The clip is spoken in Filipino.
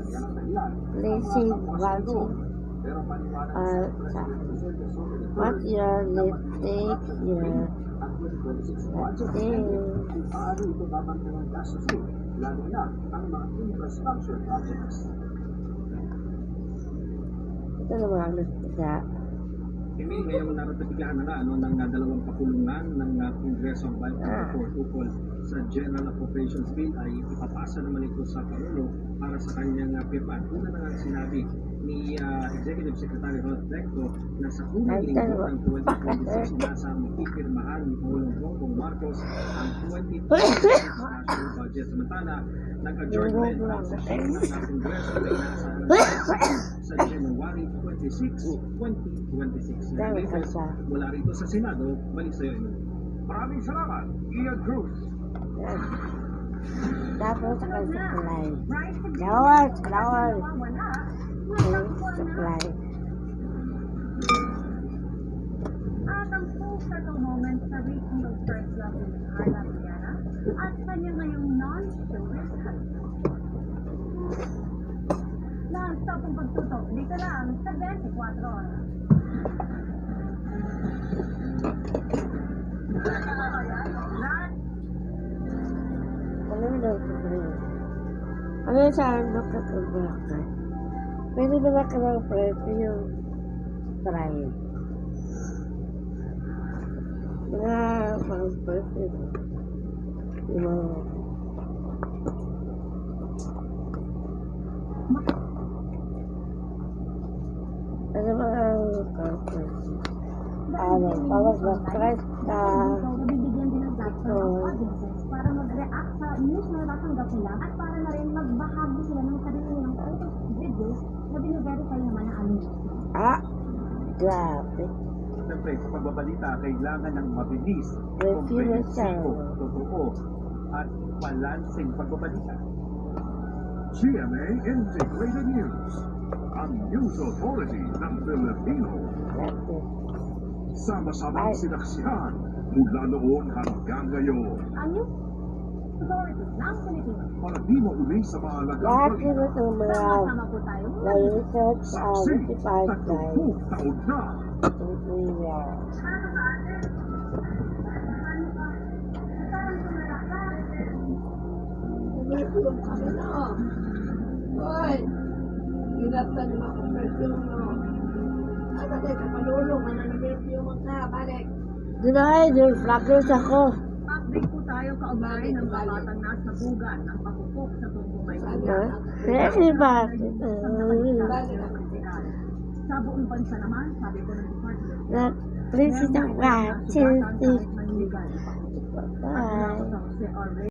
Blessing, watching, what your lip take here. That's it. Ito naman ang nagtiga. Kami ngayong naratipigahan na ng dalawang pakulungan ng Kongreso ang ukol sa General Appropriations Bill ay ipapasa naman ito sa Pangulo para sa kanyang pirmahan. Una na nga sinabi ni Executive Secretary Rod Recto na sa unang linggo ng 2026 nasa makipirmahan ni Pangulong Bongbong Marcos ang 2026 national budget. Samantala, nag-adjournment ang session ng Kongreso ay nasa sa January 26, 2026. Mula rito sa Senado, balik sa iyo. Maraming salamat, Ian Cruz. Tapos sa supply. Lawal. Supply. At ang full circle moment sa reaching of first love with Carla Viana at kanya ngayong non-showbiz husband. Non-stop ang pagtutok dito lang sa 24 oras. Ano yung saan nakakabakay? Pwede ba na ka ng preso yung try? Mga pang preso. Yung mga... Ano ba ang preso? Pawag ba stress ka? Bibigyan din ng platform ng audiences para mag-react sa news na natatanggap nila at para na rin magbahagi sila ng sarili nilang photos at videos na bine-verify naman na ano. Grabe. Siyempre, sa pagbabalita, kailangan ng mabilis, komprehensibo, totoo, at balanseng pagbabalita. GMA Integrated News, ang news authority ng Pilipino. Sama-samang sinaksihan mula noon hanggang ngayon. Ang news authority ng Pilipinas. Para di mauling sa mahalagang Lahat balita. yun ito mga Sama-sama po tayo. na-research Saksi, 55 guys. 30 taon na. In 3 years. Perfume kami na, oh. Hoy! Ginatan mo akong perfume, no? Asa tayo ka palulong, ano na perfume ka, balik. Dinahay, yung vloggers ako. Update po tayo kaugnay ng babatang nasa bugan ang pagpupok sa Tondo, Maynila. Pwede ba? Sa buong bansa naman, sabi ko ng department, Please, itong watching. Maniligan. Bye.